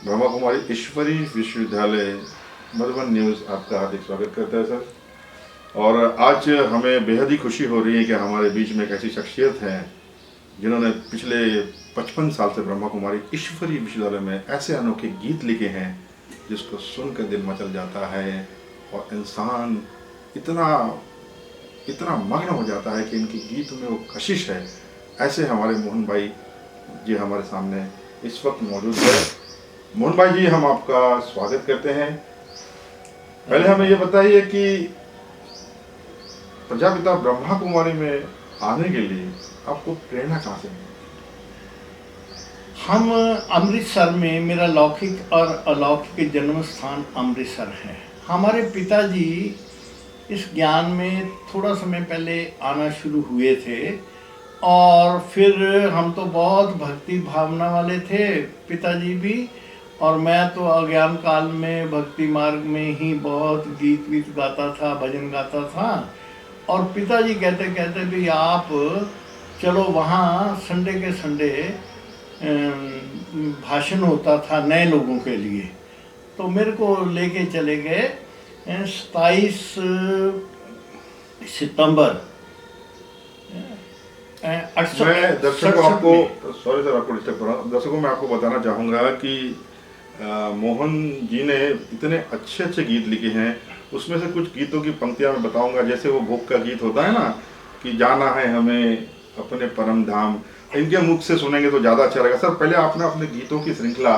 ब्रह्मा कुमारी ईश्वरी विश्वविद्यालय मधुबन न्यूज़ आपका हार्दिक स्वागत करता है सर। और आज हमें बेहद ही खुशी हो रही है कि हमारे बीच में एक ऐसी शख्सियत है जिन्होंने पिछले 55 साल से ब्रह्मा कुमारी ईश्वरी विश्वविद्यालय में ऐसे अनोखे गीत लिखे हैं जिसको सुनकर दिल मचल जाता है और इंसान इतना इतना मग्न हो जाता है कि इनके गीत में वो कशिश है। ऐसे हमारे मोहन भाई जी हमारे सामने इस वक्त मौजूद है। मोहन भाई जी, हम आपका स्वागत करते हैं। पहले हमें ये बताइए कि प्रजापिता ब्रह्मा कुमारी में आने के लिए आपको प्रेरणा कहाँ से मिली? हम अमृतसर में, मेरा लौकिक और अलौकिक जन्म स्थान अमृतसर है। हमारे पिताजी इस ज्ञान में थोड़ा समय पहले आना शुरू हुए थे और फिर हम तो बहुत भक्ति भावना वाले थे, पिताजी भी, और मैं तो अज्ञान काल में भक्ति मार्ग में ही बहुत गीत वीत गाता था, भजन गाता था। और पिताजी कहते कहते भी आप चलो वहाँ संडे के संडे भाषण होता था नए लोगों के लिए, तो मेरे को लेके चले गए 27 सितंबर 68 मैं दर्शकों आपको सॉरी सर, आपको डिस्टर्ब कर रहा हूँ। दर्शकों मैं आपको बताना चाहूँगा कि मोहन जी ने इतने अच्छे अच्छे गीत लिखे हैं। उसमें से कुछ गीतों की पंक्तियाँ मैं बताऊँगा। जैसे वो भोग का गीत होता है ना कि जाना है हमें अपने परम धाम, इनके मुख से सुनेंगे तो ज़्यादा अच्छा रहेगा। सर पहले आपने अपने गीतों की श्रृंखला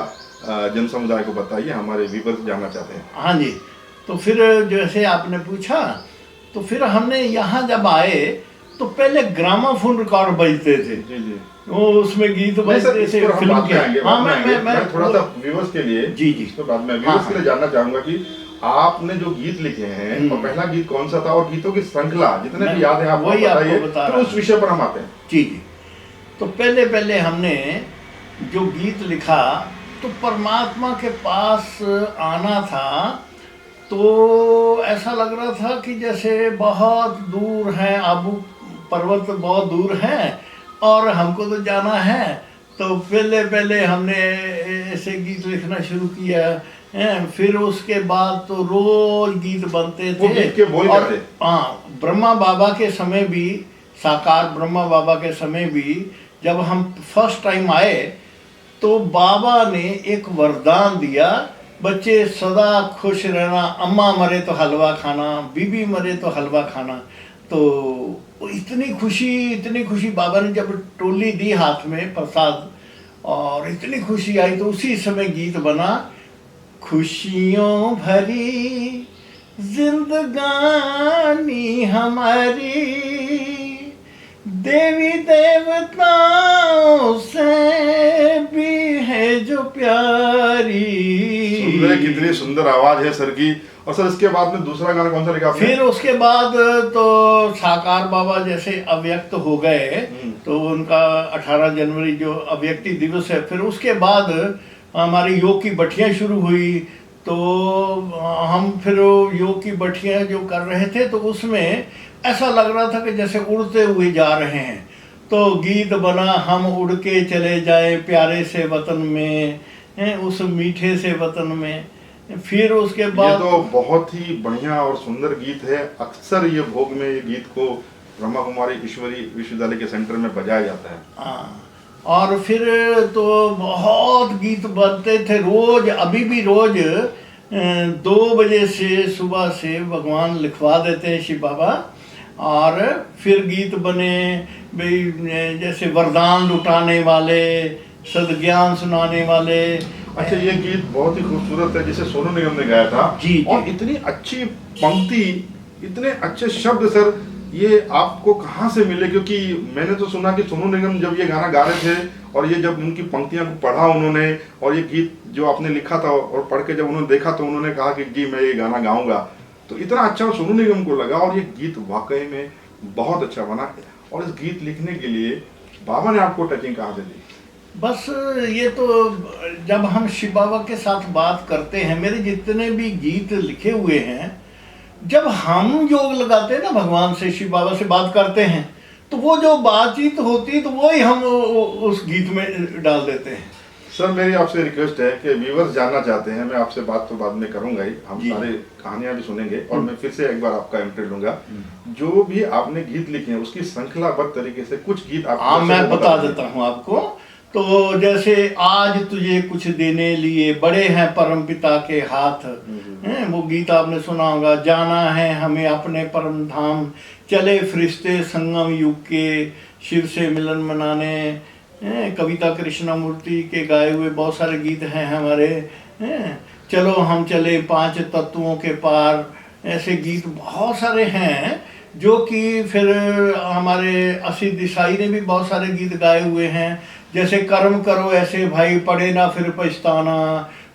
जन समुदाय को बताइए, हमारे व्यूअर्स जानना चाहते हैं। हाँ जी, तो फिर जैसे आपने पूछा तो फिर हमने यहाँ जब आए तो पहले ग्रामाफोन रिकॉर्ड बजते थे। जी जी, वो उसमें गीत बजते थे फिल्म के। हाँ, मैं थोड़ा सा व्यूअर्स के लिए जी जी तो बाद में व्यूअर्स के लिए जानना चाहूंगा कि आपने जो गीत लिखे हैं और पहला गीत कौन सा था और गीतों की श्रृंखला जितने भी याद है आप बताइए, तो उस विषय पर हम आते हैं। जी जी, तो पहले पहले हमने जो गीत लिखा तो परमात्मा के पास आना था, तो ऐसा लग रहा था कि जैसे बहुत दूर है, आबू पर्वत बहुत दूर है और हमको तो जाना है। तो पहले पहले हमने ऐसे गीत लिखना शुरू किया। फिर उसके बाद तो रोज गीत बनते थे। वो गीत के बोल और थे? हाँ, ब्रह्मा बाबा के समय भी, साकार ब्रह्मा बाबा के समय भी जब हम फर्स्ट टाइम आए तो बाबा ने एक वरदान दिया, बच्चे सदा खुश रहना, अम्मा मरे तो हलवा खाना, बीबी मरे तो हलवा खाना। तो इतनी खुशी बाबा ने जब टोली दी हाथ में प्रसाद, और इतनी खुशी आई तो उसी समय गीत बना, खुशियों भरी जिंदगानी हमारी देवी देवताओं से भी है जो प्यारी। कितनी सुंदर आवाज है सर की। और सर इसके बाद में दूसरा गाना कौन सा लिखा आपने? फिर उसके बाद तो साकार बाबा जैसे अव्यक्त हो गए तो उनका 18 जनवरी जो अव्यक्ति दिवस है, फिर उसके बाद हमारी योग की बठियाँ शुरू हुई। तो हम फिर योग की बठियाँ जो कर रहे थे तो उसमें ऐसा लग रहा था कि जैसे उड़ते हुए जा रहे हैं। तो गीत बना, हम उड़ के चले जाए प्यारे से वतन में, उस मीठे से वतन में। फिर उसके बाद ये तो बहुत ही बढ़िया और सुंदर गीत है। अक्सर ये भोग में ये गीत को ब्रह्मा कुमारी ईश्वरी विश्वविद्यालय के सेंटर में बजाया जाता है। हाँ, और फिर तो बहुत गीत बनते थे रोज। अभी भी रोज 2 बजे से सुबह से भगवान लिखवा देते हैं शिव बाबा, और फिर गीत बने भाई जैसे वरदान लुटाने वाले, सदज्ञान सुनाने वाले। अच्छा, ये गीत बहुत ही खूबसूरत है जिसे सोनू निगम ने गाया था। जी, और इतनी अच्छी पंक्ति, इतने अच्छे शब्द सर, ये आपको कहाँ से मिले? क्योंकि मैंने तो सुना कि सोनू निगम जब ये गाना गा रहे थे और ये जब उनकी पंक्तियां को पढ़ा उन्होंने, और ये गीत जो आपने लिखा था और पढ़ के जब उन्होंने देखा तो उन्होंने कहा कि जी मैं ये गाना गाऊंगा। तो इतना अच्छा सोनू निगम को लगा और ये गीत वाकई में बहुत अच्छा बना। और इस गीत लिखने के लिए बाबा ने आपको टचिंग कहाँ से दी? बस ये तो जब हम शिव बाबा के साथ बात करते हैं, मेरे जितने भी गीत लिखे हुए हैं, जब हम योग लगाते हैं ना भगवान से, शिव बाबा से बात करते हैं, तो वो जो बातचीत होती है तो वो ही हम उस गीत में डाल देते हैं। सर मेरी आपसे रिक्वेस्ट है कि व्यूवर्स जानना चाहते हैं, मैं आपसे बात तो बाद में करूंगा ही, हम जी। सारे कहानियां भी सुनेंगे और मैं फिर से एक बार आपका इंटरव्यू लूंगा। जो भी आपने गीत लिखे हैं उसकी श्रृंखलाबद्ध तरीके से कुछ गीत आप हाँ, मैं दर्शकों को बता दीजिए। देता हूँ आपको। तो जैसे आज तुझे कुछ देने लिए बड़े हैं परम पिता के हाथ, हैं, वो गीत आपने सुना होगा। जाना है हमें अपने परम धाम, चले फरिश्ते संगम युग के शिव से मिलन मनाने। हैं, कविता कृष्णमूर्ति के गाए हुए बहुत सारे गीत हैं हमारे। हैं, चलो हम चले पांच तत्वों के पार, ऐसे गीत बहुत सारे हैं जो कि फिर हमारे असी देसाई ने भी बहुत सारे गीत गाए हुए हैं। जैसे कर्म करो ऐसे भाई पड़े ना फिर पछताना।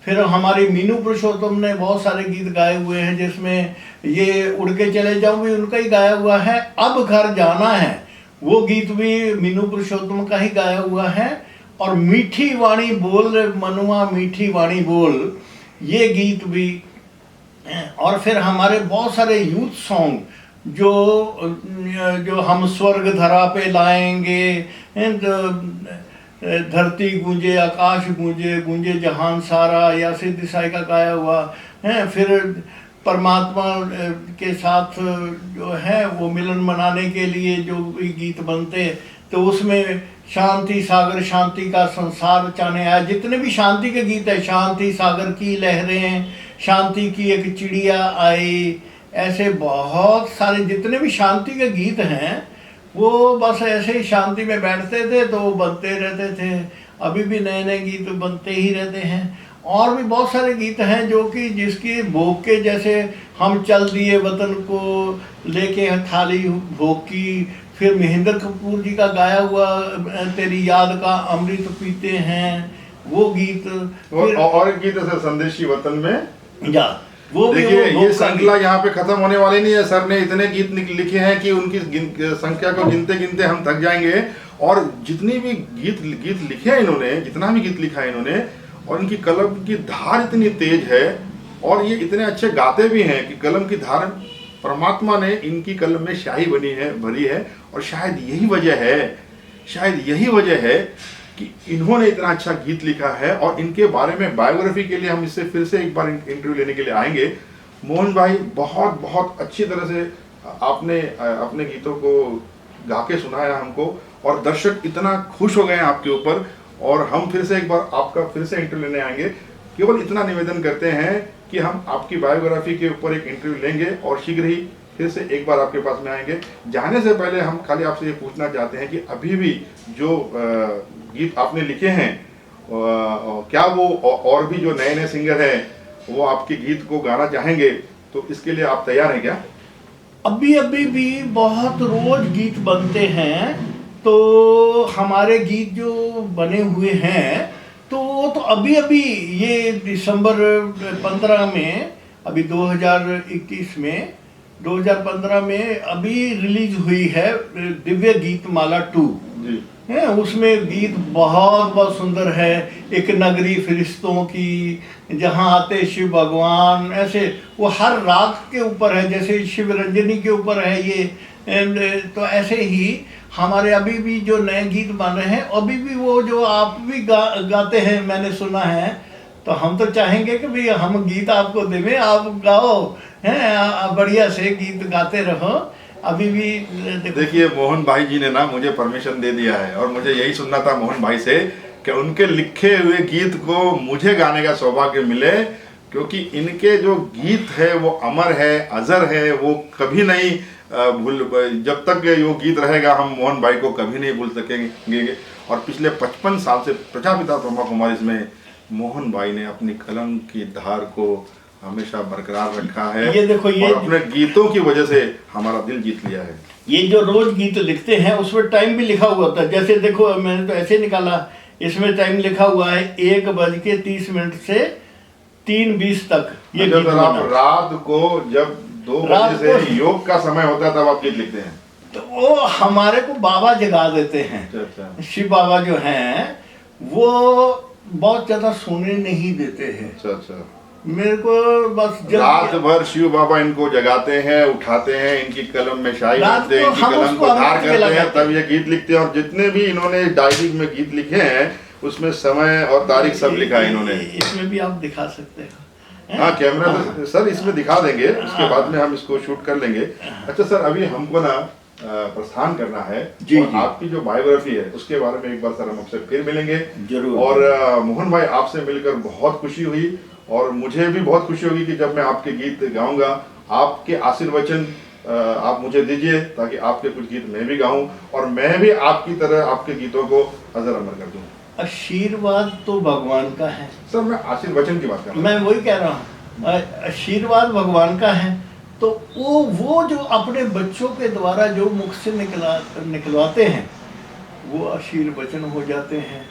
फिर हमारे मीनू पुरुषोत्तम ने बहुत सारे गीत गाए हुए हैं, जिसमें ये उड़ के चले जाऊं भी उनका ही गाया हुआ है। अब घर जाना है, वो गीत भी मीनू पुरुषोत्तम का ही गाया हुआ है। और मीठी वाणी बोल मनुआ मीठी वाणी बोल, ये गीत भी। और फिर हमारे बहुत सारे यूथ सॉन्ग जो हम स्वर्ग धरा पे लाएंगे, धरती गूंजे आकाश गूंजे गूंजे जहान सारा, यासिर देसाई का गाया हुआ है। फिर परमात्मा के साथ जो है वो मिलन मनाने के लिए जो भी गीत बनते, तो उसमें शांति सागर शांति का संसार चाहने आया, जितने भी शांति के गीत है, शांति सागर की लहरें, शांति की एक चिड़िया आई, ऐसे बहुत सारे जितने भी शांति के गीत हैं वो बस ऐसे ही शांति में बैठते थे तो बनते रहते थे। अभी भी नए नए गीत बनते ही रहते हैं। और भी बहुत सारे गीत हैं जो कि जिसकी भोग के, जैसे हम चल दिए वतन को लेके थाली भोग की। फिर महेंद्र कपूर जी का गाया हुआ तेरी याद का अमृत पीते हैं, वो गीत। और एक गीत है संदेशी वतन में, या वो देखिए ये श्रृंखला यहाँ पे खत्म होने वाली नहीं है। सर ने इतने गीत लिखे हैं कि उनकी संख्या को गिनते गिनते हम थक जाएंगे। और जितनी भी गीत लिखे हैं इन्होंने, जितना भी गीत लिखा है इन्होंने, और इनकी कलम की धार इतनी तेज है और ये इतने अच्छे गाते भी हैं कि कलम की धार, परमात्मा ने इनकी कलम में शाही भरी है। और शायद यही वजह है कि इन्होंने इतना अच्छा गीत लिखा है। और इनके बारे में बायोग्राफी के लिए हम इससे फिर से एक बार इंटरव्यू लेने के लिए आएंगे। मोहन भाई, बहुत बहुत अच्छी तरह से आपने अपने गीतों को गा के सुनाया हमको, और दर्शक इतना खुश हो गए हैं आपके ऊपर। और हम फिर से एक बार आपका फिर से इंटरव्यू लेने आएंगे। केवल इतना निवेदन करते हैं कि हम आपकी बायोग्राफी के ऊपर एक इंटरव्यू लेंगे और शीघ्र ही फिर से एक बार आपके पास में आएंगे। जाने से पहले हम खाली आपसे ये पूछना चाहते हैं कि अभी भी जो गीत आपने लिखे हैं, क्या वो और भी जो नए नए सिंगर हैं वो आपके गीत को गाना चाहेंगे, तो इसके लिए आप तैयार हैं क्या? अभी भी बहुत रोज गीत बनते हैं। तो हमारे गीत जो बने हुए हैं तो अभी ये दिसंबर 15 में, अभी 2015 में अभी रिलीज हुई है दिव्य गीत माला 2 जी। है। उसमें गीत बहुत बहुत सुंदर है। एक नगरी फरिश्तों की, जहाँ आते शिव भगवान, ऐसे वो हर राग के ऊपर है। जैसे शिव रंजनी के ऊपर है ये, तो ऐसे ही हमारे अभी भी जो नए गीत बन रहे हैं, अभी भी वो जो आप भी गाते हैं, मैंने सुना है। तो हम तो चाहेंगे कि भाई हम गीत आपको देवें, आप गाओ, हैं, बढ़िया से गीत गाते रहो। अभी भी देखिए मोहन भाई जी ने ना मुझे परमिशन दे दिया है, और मुझे यही सुनना था मोहन भाई से कि उनके लिखे हुए गीत को मुझे गाने का सौभाग्य मिले, क्योंकि इनके जो गीत है वो अमर है, अजर है, वो कभी नहीं जब तक ये गीत रहेगा हम मोहन भाई को कभी नहीं भूल सकेंगे। और पिछले 55 साल से प्रजापिता ब्रह्मा कुमारीज में मोहन भाई ने अपनी कलम की धार को हमेशा बरकरार रखा है। ये देखो, ये और अपने गीतों की वजह से हमारा दिल जीत लिया है। ये जो रोज गीत लिखते हैं उसमें टाइम भी लिखा हुआ था। जैसे देखो, मैंने तो ऐसे निकाला, इसमें टाइम लिखा हुआ है 1:30 से 3:20 तक। ये गीत आप रात को जब 2 बजे से योग का समय होता है तब आप गीत लिखते हैं? तो वो हमारे को बाबा जगा देते हैं। अच्छा। शिव बाबा जो हैं वो बहुत ज्यादा सोने नहीं देते हैं। अच्छा। मेरे को बस रात भर शिव बाबा इनको जगाते हैं, उठाते हैं, इनकी कलम में शाही करते हैं, इनकी कलम को धार करते हैं, तब ये गीत लिखते हैं। और जितने भी इन्होंने डायरी में गीत लिखे हैं उसमें समय और तारीख सब लिखा है इन्होंने। इसमें भी आप दिखा सकते हो। हाँ, कैमरा तो सर इसमें दिखा देंगे, उसके बाद में हम इसको शूट कर लेंगे। अच्छा सर, अभी हमको ना प्रस्थान करना है जी, और जी। आपकी जो बायोग्राफी है उसके बारे में एक बार सर हम आपसे फिर मिलेंगे जरूर। और मोहन भाई आपसे मिलकर बहुत खुशी हुई और मुझे भी बहुत खुशी होगी कि जब मैं आपके गीत गाऊंगा, आपके आशीर्वचन आप मुझे दीजिए ताकि आपके कुछ गीत मैं भी गाऊं और मैं भी आपकी तरह आपके गीतों को अजर अमर कर दूं। आशीर्वाद तो भगवान का है सर मैं आशीर्वचन की बात कर रहा हूं। मैं वही कह रहा हूँ, आशीर्वाद भगवान का है। तो वो जो अपने बच्चों के द्वारा जो मुख से निकलवाते हैं वो आशीर्वचन हो जाते हैं।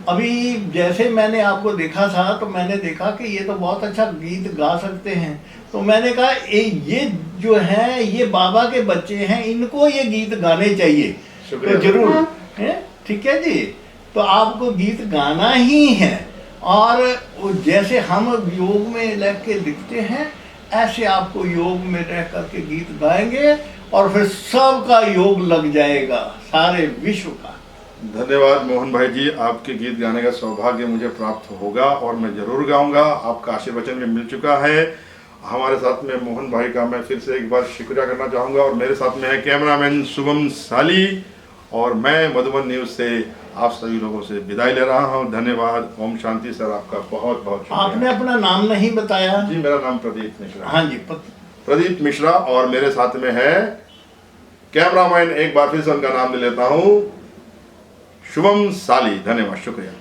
अभी जैसे मैंने आपको देखा था तो मैंने देखा कि ये तो बहुत अच्छा गीत गा सकते हैं, तो मैंने कहा ये जो है ये बाबा के बच्चे हैं, इनको ये गीत गाने चाहिए। शुक्रिया। तो जरूर है, ठीक है जी। तो आपको गीत गाना ही है और वो जैसे हम योग में लग के लिखते हैं ऐसे आपको योग में रह करके गीत गाएंगे और फिर सबका योग लग जाएगा, सारे विश्व का। धन्यवाद मोहन भाई जी, आपके गीत गाने का सौभाग्य मुझे प्राप्त होगा और मैं जरूर गाऊंगा। आपका आशीर्वचन भी मिल चुका है। हमारे साथ में मोहन भाई का मैं फिर से एक बार शुक्रिया करना चाहूँगा और मेरे साथ में है कैमरामैन शुभम साली और मैं मधुबन न्यूज़ से आप सभी लोगों से विदाई ले रहा हूँ। धन्यवाद। ओम शांति सर, आपका बहुत बहुत शुक्रिया। आपने अपना नाम नहीं बताया। जी, मेरा नाम प्रदीप मिश्रा। हाँ जी, प्रदीप मिश्रा और मेरे साथ में है कैमरामैन, एक बार फिर से उनका नाम ले लेता हूँ, शुभम साली। धन्यवाद, शुक्रिया।